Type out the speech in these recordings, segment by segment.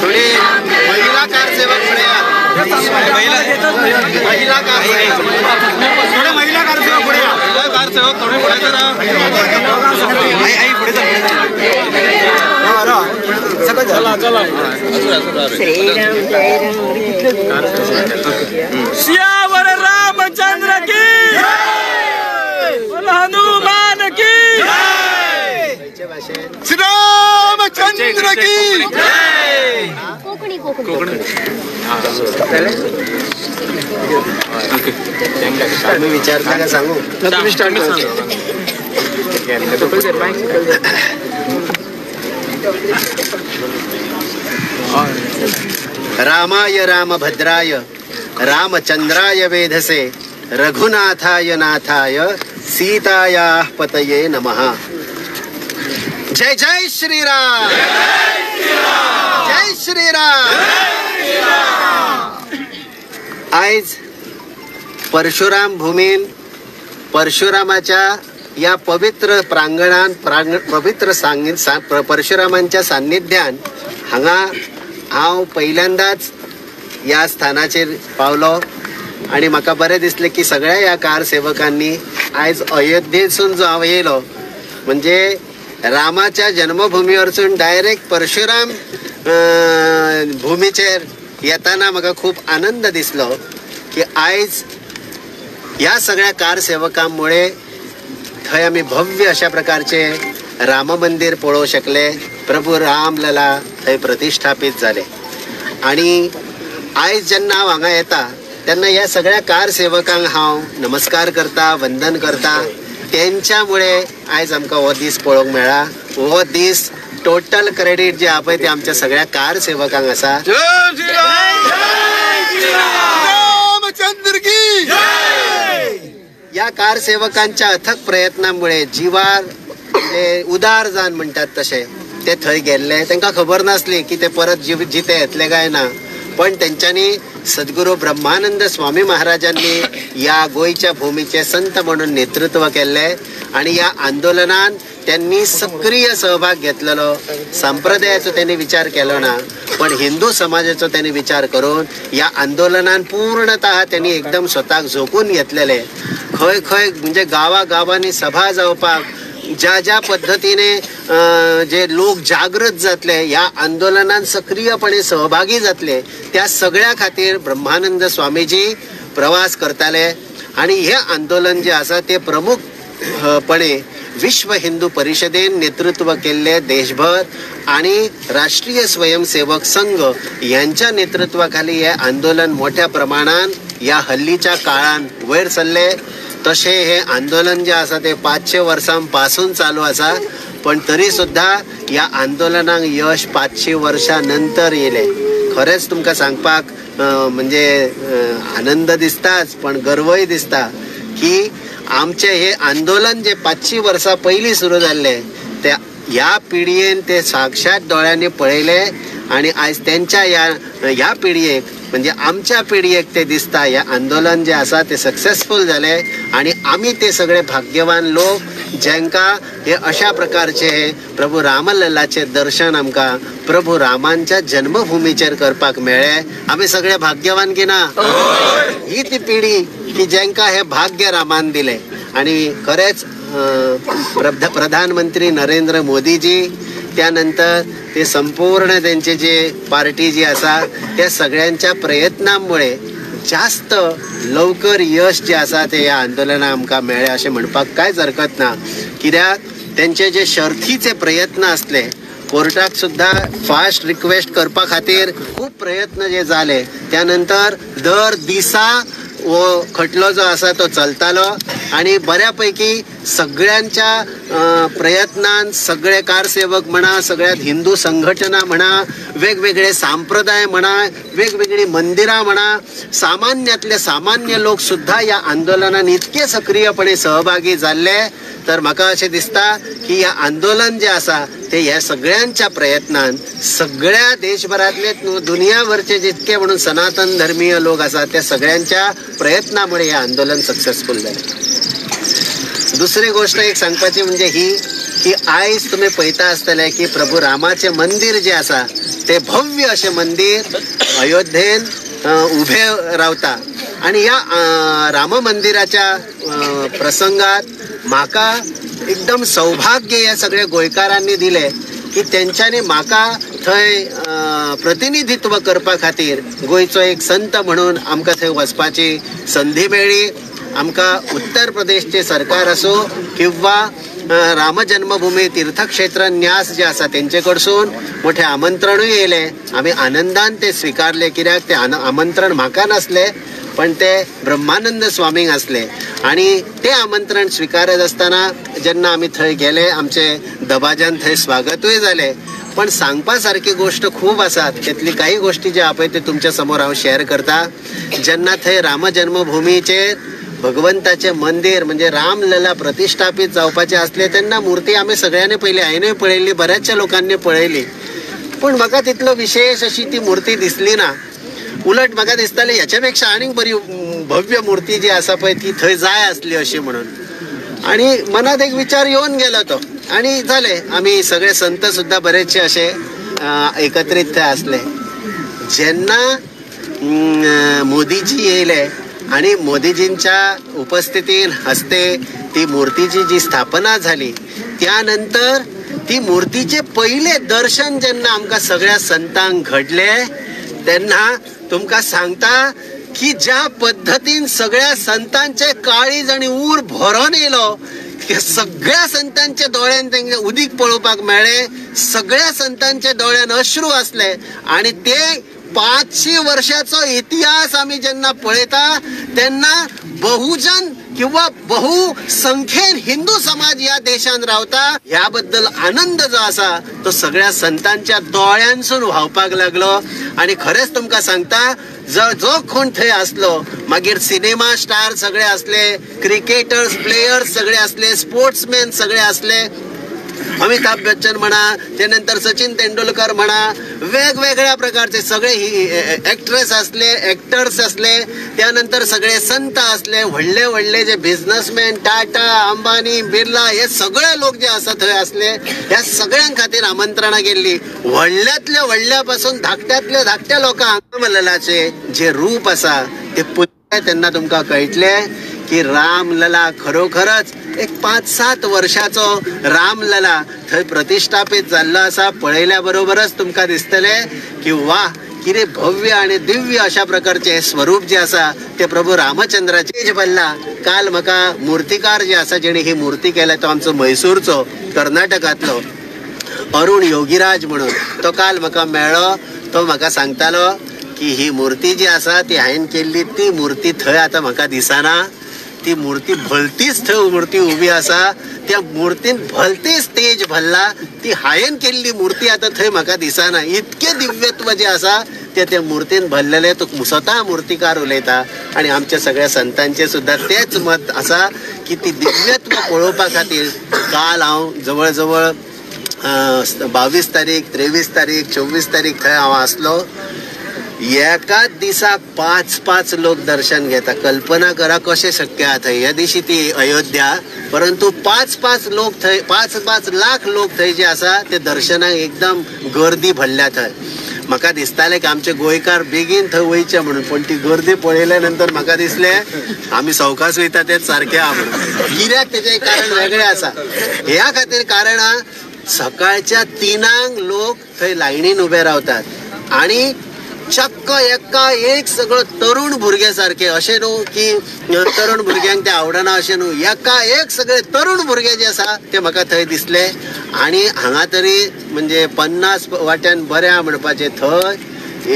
थोडी महिला कारसेवक पुढे या. महिला कारसेवक थोडे महिला कारसेवक पुढे या. कारसेवक थोडे पुढे करा. आई पुढे चला. चला सियावर रामचंद्र की हनुमान की श्रीरामचंद्र की कोकणी कोकणी मी विचारता का सांगू. रामाय रामभद्राय रामचंद्राय वेधसे रघुनाथाय नाथाय सीतायाः पतये नमः. जय जय श्रीराम. जय श्रीराम. आज परशुराम भूमीन परशुरामाच्या या पवित्र प्रांगणात पवित्र परशुरामांच्या सान्निध्यान हांगा हांव पहिल्यांदाच या स्थानाचेर पावलो आणि म्हाका बरें दिसलें की सगळ्या या कारसेवकांनी आयज अयोध्येसून जो हांव येयलो म्हणजे रामाच्या जन्मभूमीवरसून डायरेक्ट परशुराम भूमीचेर येताना म्हाका खूप आनंद दिसलो की आयज ह्या सगळ्या कारसेवकांमुळे थंय आमी भव्य अशा प्रकारचे राम मंदिर पळोवंक शकले. प्रभू रामलला थंय प्रतिष्ठापीत जाले आणि आयज जेन्ना हांव हांगा येता तेन्ना ह्या सगळ्या कारसेवकांक हांव नमस्कार करता, वंदन करता. त्यांच्यामुळे आयज आमकां हो दीस पळोवंक मेळ्ळा. हो दीस टोटल क्रेडीट जे आहा पळय ते आमच्या सगळ्या कारसेवकांक आसा. या कारसेवकांच्या अथक प्रयत्नामुळे जीवार उदार जावन म्हणटात तशे ते थंय गेल्ले. तांकां खबर नासली की ते परत जिते येतले काय ना, पण त्यांच्यानी सद्गुरू ब्रह्मानंद स्वामी महाराजांनी या गोयच्या भूमीचे संत म्हणून नेतृत्व केले आणि या आंदोलनात त्यांनी सक्रिय सहभाग घेतलेलो. संप्रदायाचो त्यांनी विचार केलो ना, पण हिंदू समाजाचो त्यांनी विचार करून या आंदोलनात पूर्णतः त्यांनी एकदम स्वतःक झोकून घेतलेले. खंय खंय म्हणजे गावागावांनी सभा जावपाक ज्या ज्या पद्धतीने जे लोक जागृत जातले या आंदोलनात सक्रियपणे सहभागी जातले त्या सगळ्या खातीर ब्रह्मानंद स्वामीजी प्रवास करताले आणि हे आंदोलन जे आसा ते प्रमुखपणे विश्व हिंदू परिषदेन नेतृत्व केल्ले देशभर आणि राष्ट्रीय स्वयंसेवक संघ यांच्या नेतृत्वाखाली हे आंदोलन मोठ्या प्रमाणात या हल्लीच्या काळात वयर सरले. तसे हे आंदोलन जे आसा ते 500 वर्सांपासून चालू आसा, पण तरी सुद्धा या आंदोलनाक यश 500 वर्षां नंतर येले. खरेंच तुमकां सांगपाक म्हणजे आनंद दिसताच पण गर्वय दिसता की आमचे हे आंदोलन जे 500 वर्सां पयलीं सुरू जाल्ले ते ह्या पिढयेन ते साक्षात दोळ्यांनी पळयले आणि आज त्यांच्या ह्या पिढयेक म्हणजे आमच्या पिढयेक ते दिसता या आंदोलन जे आसा ते सक्सेसफुल झाले आणि आम्ही ते सगळे भाग्यवान लोक ज्यांका हे अशा प्रकारचे प्रभू रामललाचे दर्शन आमकां प्रभू रामांच्या जन्मभूमीचेर करपाक मेळ्ळे. आम्ही सगळे भाग्यवान की ना? ही ती पिढी की ज्यांका हे भाग्य रामान दिले आणि खरेच प्रधानमंत्री नरेंद्र मोदीजी त्यानंतर ते संपूर्ण त्यांचे जे पार्टी जी आसा त्या सगळ्यांच्या प्रयत्नांमुळे जास्त लवकर यश जे आसा ते या आंदोलनाक आमकां मेळ्ळे अशें म्हणपाक कांयच हरकत ना. कित्याक त्यांचे जे शर्थीचे प्रयत्न असले कोर्टाक सुद्धा फास्ट रिक्वेस्ट करपा खातीर खूप प्रयत्न जे झाले त्यानंतर दर दिसा वो खटलो जो आसा तो चलतालो आणि बऱ्यापैकी सगळ्यांच्या प्रयत्नान सगळे कारसेवक म्हणा, सगळ्यात हिंदू संघटना म्हणा, वेगवेगळे संप्रदाय म्हणा, वेगवेगळी मंदिरा म्हणा, सामान्यातले सामान्य लोक सुद्धा या आंदोलनात इतके सक्रियपणे सहभागी झाले. तर म्हाका अशें दिसता की हे आंदोलन जे आसा ते ह्या सगळ्यांच्या प्रयत्नान सगळ्या देशभरातले दुनियाभरचे जितके म्हणून सनातन धर्मीय लोक आसात त्या सगळ्यांच्या प्रयत्नामुळे हे आंदोलन सक्सेसफुल जालें. दुसरी गोष्ट एक सांगपाची म्हणजे ही की आयज तुम्ही पळयता आसतले की प्रभू रामाचे मंदिर जे आसा ते भव्य अशें मंदिर अयोध्येन उभे रावता. आणि या राम मंदिराच्या प्रसंगात म्हाका एकदम सौभाग्य या सगळ्या गोंयकारांनी दिले की तेंच्यांनी म्हाका थंय प्रतिनिधित्व करपा खातीर गोंयचो एक संत म्हणून आमकां थंय वचपाची संधी मेळ्ळी. आमकां उत्तर प्रदेशचे सरकार असो किंवा राम जन्मभूमी तीर्थक्षेत्र न्यास जे आसा तेंचे कडसून मोठे आमंत्रणूय येयले. आमी आनंदान ते स्विकारले कित्याक ते आमंत्रण म्हाका नासले पण ते ब्रह्मानंद स्वामीक असले. आणि ते आमंत्रण स्वीकारत असताना जेन्ना आमी थंय गेले आमचे दबाज्यान थंय स्वागतूय जाले. पण सांगपा सारकी गोष्ट खूप आसात. त्यातली काही गोष्टी जे आपय ते तुमच्या समोर हांव शेअर करता. जेन्ना थंय राम जन्मभूमीचेर भगवंताचे मंदिर म्हणजे रामलला प्रतिष्ठापीत जावपाचे असले तेन्ना मूर्ती आमी सगळ्यांनी पयली हांवेंय पळयल्ली, बऱ्याचशा लोकांनी पळयली. पण म्हाका तितलो विशेष अशी ती मूर्ती दिसली ना. उलट म्हाका दिसताले ह्याच्या पेक्षा आनीक बरी भव्य मूर्ती जी आसा पळय ती थंय जाय असली अशी म्हणून. आणि मनात एक विचार येऊन गेलो तो आणि झाले आम्ही सगळे संत सुद्धा बरेचसे असे एकत्रित थंय असले. जेन्ना मोदीजी येयले आणि मोदीजींच्या उपस्थितीन हस्ते ती मूर्तीची जी स्थापना झाली त्यानंतर ती मूर्तीचे पहिले दर्शन जेन्ना आमकां सगळ्या संतांक घडले तेन्ना तुमकां सांगता की ज्या पद्धतीन सगळ्या संतांचे काळीज आणि ऊर भरून येयलो सगळ्या संतांच्या दोळ्यान तेंगे उदीक पळोवपाक मेळ्ळे. सगळ्या संतांच्या दोळ्यान अश्रू असले आणि ते 500 वर्षाचो इतिहास आम्ही जेन्ना पळयता तेन्ना बहुजन किंवा बहुसंख्येन हिंदू समाज या देशान रावता ह्या बद्दल आनंद जो आसा तो सगळ्या संतांच्या दोळ्यांसून व्हांवपाक लागलो. आणि खरेंच तुमकां सांगता जो कोण थंय असलो मागीर सिनेमा स्टार सगळे असले, क्रिकेटर्स प्लेयर्स सगळे असले, स्पोर्ट्समॅन सगळे असले, अमिताभ बच्चन म्हणा, त्यानंतर सचिन तेंडुलकर म्हणा, वेगवेगळ्या प्रकारचे सगळे ॲक्ट्रेस असले, ॲक्टर्स असले, त्यानंतर सगळे संत असले, व्हडले व्हडले जे बिझनेसमॅन टाटा, अंबानी, बिर्ला हे सगळे लोक जे आसा थंय असले. ह्या सगळ्यां खातीर आमंत्रणां गेल्ली. व्हडल्यातल्या व्हडल्यापासून धाकट्यातल्या धाकट्या लोकांक रामललाचे जे रूप आसा ते पळयले तेन्ना तुमकां कळटले की रामलला खरोखरच एक 5-7 वर्षाचो रामलला थंय प्रतिष्ठापीत जाल्लो आसा. पळयल्या बरोबरच तुमकां दिसतले की वा कितें भव्य आणि दिव्य अशा प्रकारचे स्वरूप जे आसा ते प्रभू रामचंद्राचे भल्ला. काल म्हाका मूर्तिकार जे आसा जेणे ही मूर्ती केल्या तो आमचो मैसूरचो कर्नाटकांतलो अरुण योगीराज म्हणून तो काल म्हाका मेळ्ळो. तो म्हाका सांगतालो की ही मूर्ती जी आसा ती हांवें केल्ली ती मूर्ती थंय आतां म्हाका दिसना. ती मूर्ती भलतीच थंय मूर्ती उभी आसा. त्या मूर्तीन भलतेच तेज भरला. ती हांवें केल्ली मूर्ती आतां थंय म्हाका दिसना. इतके दिव्यत्व जे आसा त्या मूर्तीन भरलेले तो स्वता मूर्तिकार उलयता. आणि आमच्या सगळ्या संतांचे सुद्धा तेच मत आसा की ती दिव्यत्व पळोवपा खातीर काल हांव जवळ जवळ 22 तारीख, 23 तारीख, 24 तारीख थंय हांव आसलो. एकाच दिसाक 5-5 लोक दर्शन घेता. कल्पना करा कशें शक्य आहा थंय. ह्या दिवशी ती अयोध्या परंतु 5-5 लोक थंय 5-5 लाख लोक थंय जे आसा ते दर्शनाक एकदम गर्दी भरल्या थंय. म्हाका दिसतालें की आमचे गोंयकार बेगीन थंय वयचे म्हणून पण ती गर्दी पळयल्या नंतर म्हाका दिसलें आमी सवकास वयता तेच सारकें आहा म्हणून. कित्याक तेजें कारण वेगळें आसा. ह्या खातीर कारण सकाळच्या 3 लोक थंय लायनीन उबे रावतात आणि चक्क एका एक सगळं तरुण भुरगे सारखे अशें न्हू की तरुण भुरग्यांक ते आवडना अशें न्हू. एका एक सगळे तरुण भुरगे जे आसा ते म्हाका थंय दिसले. आणि हांगा तरी म्हणजे 50 वाट्यान बरें म्हणपाचे थंय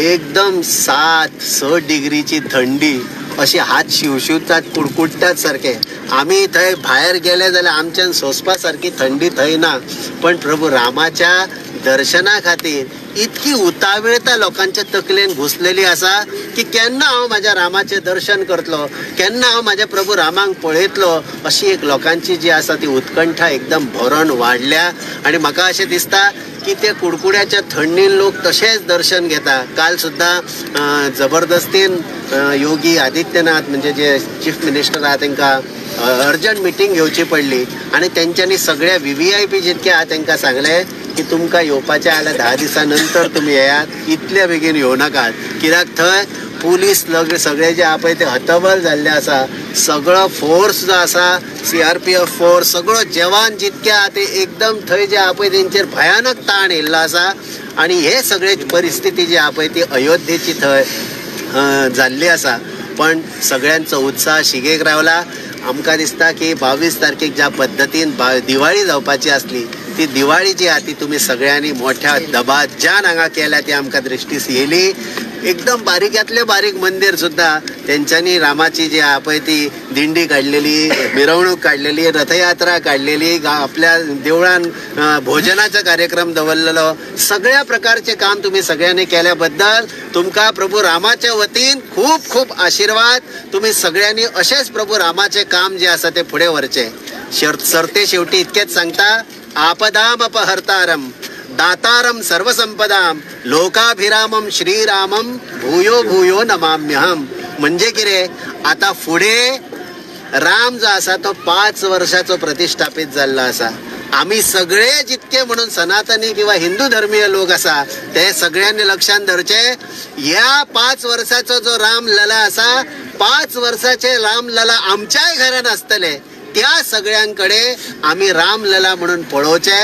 एकदम 7-6 डिग्रीची थंडी अशी हात शिवशिवतात कुडकुडटात सारखे. आम्ही थंय भायर गेले जाल्यार आमच्यान सोंसपा सारकी थंडी थंय ना, पण प्रभू रामाच्या दर्शना खातीर इतकी उताविळता लोकांच्या तकलेन घुसलेली आसा की केन्ना हांव म्हाज्या रामाचें दर्शन करतलो, केन्ना हांव म्हाज्या प्रभू रामांक पळयतलो, अशी एक लोकांची जी आसा ती उत्कंठा एकदम भरून वाडल्या. आणि म्हाका अशें दिसता की ते कुडकुड्याच्या थंडीन लोक तशेंच दर्शन घेता. काल सुद्दां जबरदस्तीन योगी आदित्यनाथ म्हणजे जे चीफ मिनिस्टर आहा तांकां अर्जंट मिटींग घेवची पडली आणि तेंच्यांनी सगळ्या VVIP जितके आहा तांकां सांगलें की तुमकां येवपाचें जाल्यार 10 दिसां नंतर तुमी येयात, इतले बेगीन येवं नाकात. कित्याक थंय पुलीस सगळे जे आहा पळय ते हतबल जाल्ले आसा. सगळो फोर्स जो आसा CRPF फोर्स सगळो जवान जितके आहा ते एकदम थंय जे आहा पळय तेंचेर भयानक ताण येयल्लो आसा. आणि हे सगळे परिस्थिती जी आहा पळय ती अयोध्येची थंय जाल्ली आसा. पण सगळ्यांचो उत्साह शिगेक रावला. आमकां दिसता की 22 तारखेक ज्या पद्दतीन दिवाळी जावपाची आसली ती दिवाळी जी आहा ती तुमी सगळ्यांनी मोठ्या दबाज्यान हांगा केल्या ती आमकां दृश्टीस येयली. एकदम बारीक्यांतले बारीक मंदिर सुद्दां तेंच्यांनी रामाची जी आहा पळय ती दिंडी काडलेली, मिरवणूक काडलेली, रथयात्रा काडलेली, आपल्या देवळान भोजनाचो कार्यक्रम दवरलेलो. सगळ्या प्रकारचे काम तुम्ही सगळ्यांनी केल्या बद्दल तुमकां प्रभू रामाच्या वतीन खूप खूप आशीर्वाद. तुम्ही सगळ्यांनी अशेंच प्रभू रामाचे काम जे आसा ते फुडें व्हरचे. सरते शेवटी इतकेच सांगता, आपदाम अपहर्तारम दातारम सर्वसंपदाम लोकाभिरामम श्रीरामम भूयो भूयो नमाम्यहम. म्हणजे कितें, आता फुडें राम जो आसा तो 5 वर्षाचो प्रतिष्ठापीत जाल्लो आसा. आम्ही सगळे जितके म्हणून सनातनी किंवा हिंदू धर्मीय लोक आसा ते सगळ्यांनी लक्षात धरचे, ह्या 5 वर्षाचो जो राम लला आसा 5 वर्षाचे राम लला आमच्याय घरान आसतले. त्या सगळ्यांकडे आम्ही रामलला म्हणून पळोवचे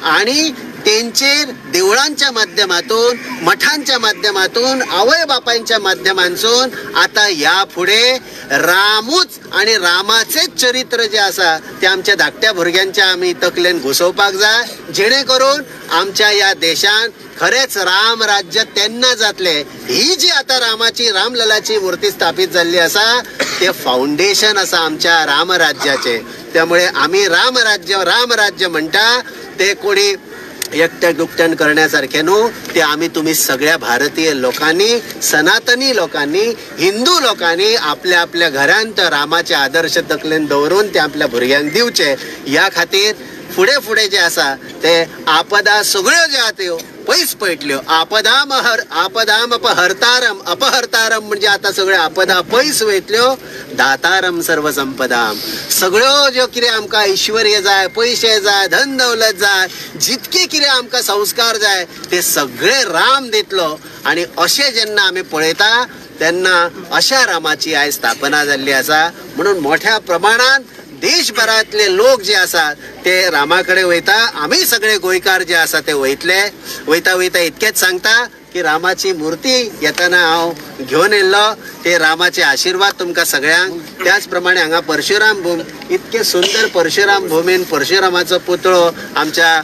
आणि तेंचेर देवळांच्या माध्यमातून, मठांच्या माध्यमातून, आवय बापांच्या माध्यमांतून आता या पुढे रामूच आणि रामाचेच चरित्र जे आसा ते आमच्या धाकट्या भुरग्यांच्या आम्ही तकलेन घुसोवपाक जाय, जेणेकरून आमच्या या देशान खरेच राम राज्य तेन्ना जातले. ही जी आता रामाची रामललाची मूर्ती स्थापित झाली असा ते फाउंडेशन असा आमच्या रामराज्याचे. त्यामुळे आम्ही रामराज्य म्हणता ते कोणी एकट्या दुकट्यान करण्यासारखे न्हू, ते आम्ही तुम्ही सगळ्या भारतीय लोकांनी, सनातनी लोकांनी, हिंदू लोकांनी आपल्या आपल्या घरांत रामाचे आदर्श तकलेन दवरून ते आपल्या भुरग्यांक दिवचे. या खातीर फुडें फुडें जे आसा ते आपदा सगळ्यो ज्यो आहा त्यो पयस पळटल्यो. आपदाम अपहर्तारम म्हणजे आता सगळ्यो आपदा पयस वयतल्यो. दातारम सर्वसंपदाम, सगळ्यो ज्यो कितें आमकां ऐश्वर्य जाय, पयशे जाय, धन दौलत जाय, जितके कितें आमकां संस्कार जाय ते सगळे राम दितलो. आणि अशें जेन्ना आमी पळयता तेन्ना अशा रामाची आयज स्थापना जाल्ली आसा. म्हणून मोठ्या प्रमाणात देशभरातले लोक जे आसात ते रामाकडे वयता. आम्ही सगळे गोंयकार जे आसा ते वयतले. वयता इतकेच सांगता की रामाची मूर्ती येताना हांव घेवन येयल्लो, ते रामाचे आशीर्वाद तुमकां सगळ्यांक. त्याच प्रमाणे हांगा परशुराम भूमी, इतके सुंदर परशुराम भूमीन परशुरामाचो पुतळो आमच्या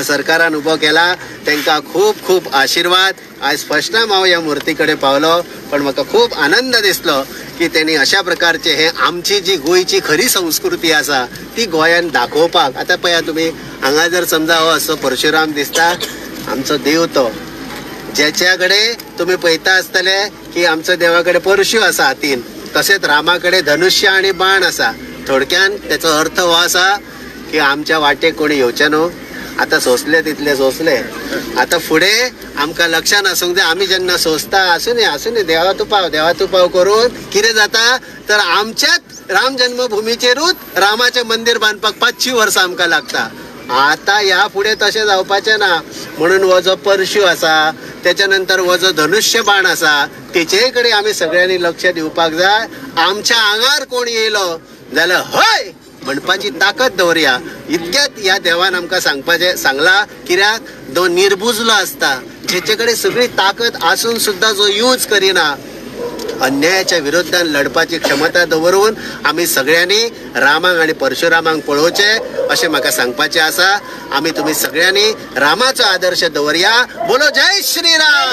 सरकारान उबो केला. तांकां खूप खूप आशीर्वाद. आज फर्स्ट टाइम हांव ह्या मूर्तीकडे पावलो, पण म्हाका खूप आनंद दिसलो की त्यांनी अशा प्रकारचे हे आमची जी गोयची खरी संस्कृती आसा ती गोंयान दाखोवपाक. आता पळया तुम्ही हांगा जर समजा हो असो परशुराम दिसता, आमचो देव तो, ज्याच्याकडे तुम्ही पळयता आसतले की आमच्या देवाकडे परशु आसा हातीन, तसेच रामाकडे धनुष्य आणि बाण आसा. थोडक्यान त्याचो अर्थ हो आसा की आमच्या वाटेक कोणी येवचे न्हू. आता सोसले तितले सोसले. आता फुडें आमकां लक्षात आसूंक जाय, आमी जेन्ना सोसता आसूं न्ही देवा तुपाव करून कितें जाता तर आमच्याच राम जन्मभुमीचेरूच रामाचें मंदिर बांदपाक 500 वर्सां आमकां लागता. आता ह्या फुडें तशें जावपाचें ना. म्हणून हो जो परशु आसा, त्याच्या नंतर हो जो धनुष्य बाण आसा, तेचे कडेन आमी सगळ्यांनी लक्ष दिवपाक जाय. आमच्या आंगार कोण येयलो जाल्यार हय म्हणपाची ताकद दवरया. इतकेच ह्या देवान आमकां सांगला. कित्याक जो निर्बुजलो आसता, जेचे कडेन सगळी ताकद आसून सुद्धा जो यूज करिना, अन्यायाच्या विरोधात लढपाची क्षमता दवरून आम्ही सगळ्यांनी रामाक आणि परशुरामाक पळोवचे अशें म्हाका सांगपाचें आसा. आम्ही तुम्ही सगळ्यांनी रामाचो आदर्श दवरया. बोलो जय श्रीराम.